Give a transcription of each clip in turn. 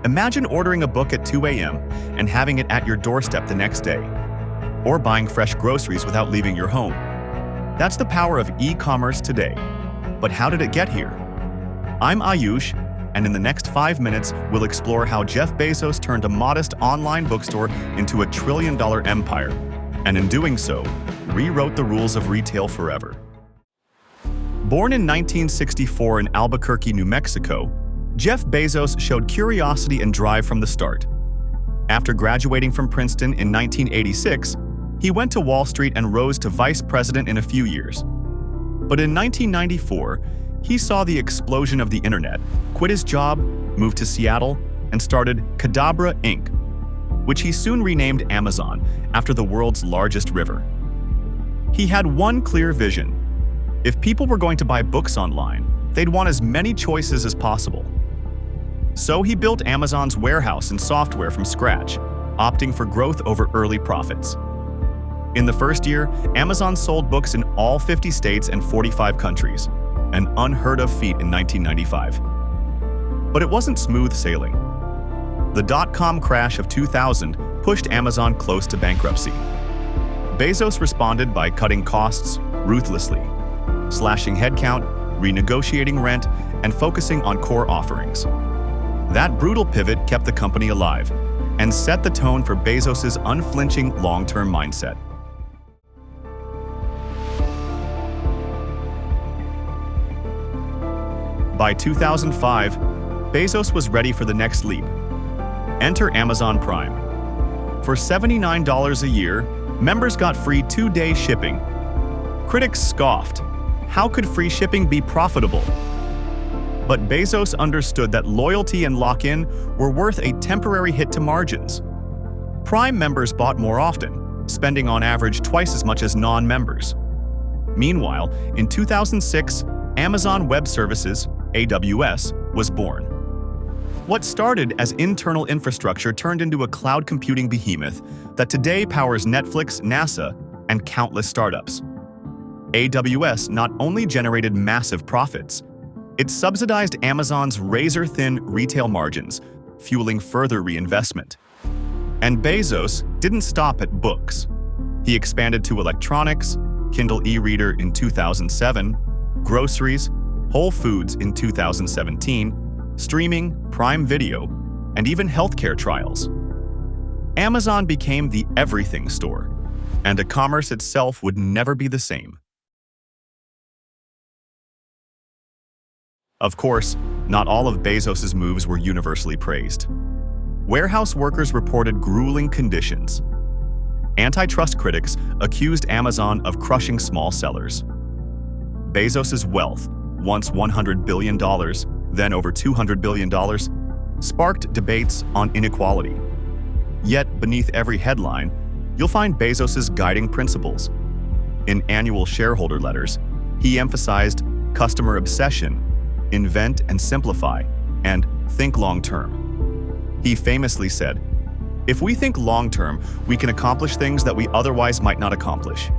Imagine ordering a book at 2 a.m. and having it at your doorstep the next day, or buying fresh groceries without leaving your home. That's the power of e-commerce today. But how did it get here? I'm Ayush, and in the next 5 minutes, we'll explore how Jeff Bezos turned a modest online bookstore into a trillion-dollar empire, and in doing so, rewrote the rules of retail forever. Born in 1964 in Albuquerque, New Mexico, Jeff Bezos showed curiosity and drive from the start. After graduating from Princeton in 1986, he went to Wall Street and rose to vice president in a few years. But in 1994, he saw the explosion of the internet, quit his job, moved to Seattle, and started Cadabra Inc., which he soon renamed Amazon after the world's largest river. He had one clear vision. If people were going to buy books online, they'd want as many choices as possible. So he built Amazon's warehouse and software from scratch, opting for growth over early profits. In the first year, Amazon sold books in all 50 states and 45 countries, an unheard-of feat in 1995. But it wasn't smooth sailing. The dot-com crash of 2000 pushed Amazon close to bankruptcy. Bezos responded by cutting costs ruthlessly, slashing headcount, renegotiating rent, and focusing on core offerings. That brutal pivot kept the company alive and set the tone for Bezos' unflinching long-term mindset. By 2005, Bezos was ready for the next leap. Enter Amazon Prime. For $79 a year, members got free 2-day shipping. Critics scoffed. How could free shipping be profitable? But Bezos understood that loyalty and lock-in were worth a temporary hit to margins. Prime members bought more often, spending on average twice as much as non-members. Meanwhile, in 2006, Amazon Web Services, AWS, was born. What started as internal infrastructure turned into a cloud computing behemoth that today powers Netflix, NASA, and countless startups. AWS not only generated massive profits, it subsidized Amazon's razor-thin retail margins, fueling further reinvestment. And Bezos didn't stop at books. He expanded to electronics, Kindle e-reader in 2007, groceries, Whole Foods in 2017, streaming, Prime Video, and even healthcare trials. Amazon became the everything store, and e-commerce itself would never be the same. Of course, not all of Bezos' moves were universally praised. Warehouse workers reported grueling conditions. Antitrust critics accused Amazon of crushing small sellers. Bezos' wealth, once $100 billion, then over $200 billion, sparked debates on inequality. Yet, beneath every headline, you'll find Bezos' guiding principles. In annual shareholder letters, he emphasized customer obsession, invent and simplify, and think long-term. He famously said, "If we think long-term, we can accomplish things that we otherwise might not accomplish."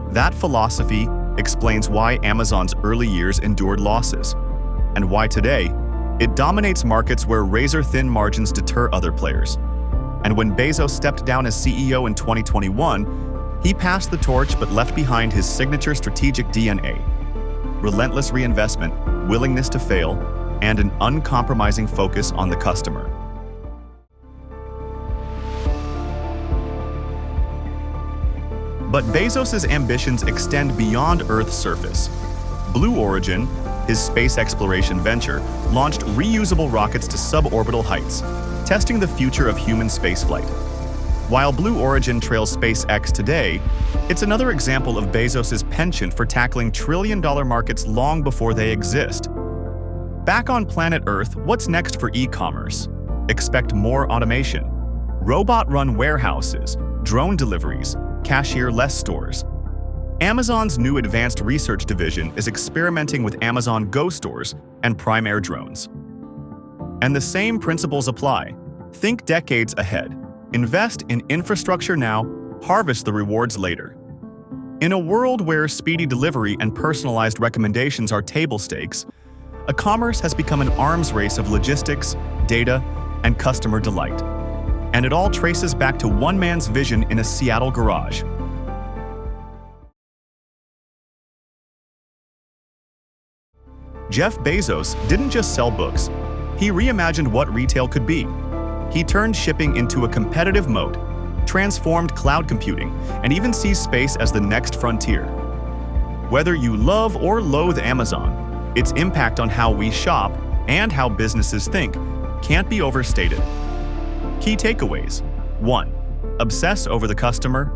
That philosophy explains why Amazon's early years endured losses, and why today, it dominates markets where razor-thin margins deter other players. And when Bezos stepped down as CEO in 2021, he passed the torch but left behind his signature strategic DNA: relentless reinvestment, willingness to fail, and an uncompromising focus on the customer. But Bezos' ambitions extend beyond Earth's surface. Blue Origin, his space exploration venture, launched reusable rockets to suborbital heights, testing the future of human spaceflight. While Blue Origin trails SpaceX today, it's another example of Bezos' penchant for tackling trillion-dollar markets long before they exist. Back on planet Earth, what's next for e-commerce? Expect more automation, robot-run warehouses, drone deliveries, cashier-less stores. Amazon's new advanced research division is experimenting with Amazon Go stores and Prime Air drones. And the same principles apply. Think decades ahead. Invest in infrastructure now, harvest the rewards later. In a world where speedy delivery and personalized recommendations are table stakes, E-commerce has become an arms race of logistics, data, and customer delight. And it all traces back to one man's vision in a Seattle garage. Jeff Bezos didn't just sell books. He reimagined what retail could be. He turned shipping into a competitive moat, transformed cloud computing, and even sees space as the next frontier. Whether you love or loathe Amazon, its impact on how we shop and how businesses think can't be overstated. Key takeaways: 1. Obsess over the customer.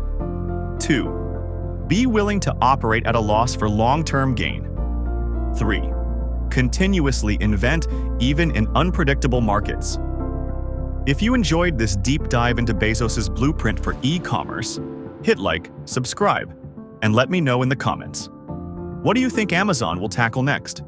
2. Be willing to operate at a loss for long-term gain. 3. Continuously invent even in unpredictable markets. If you enjoyed this deep dive into Bezos' blueprint for e-commerce, hit like, subscribe, and let me know in the comments. What do you think Amazon will tackle next?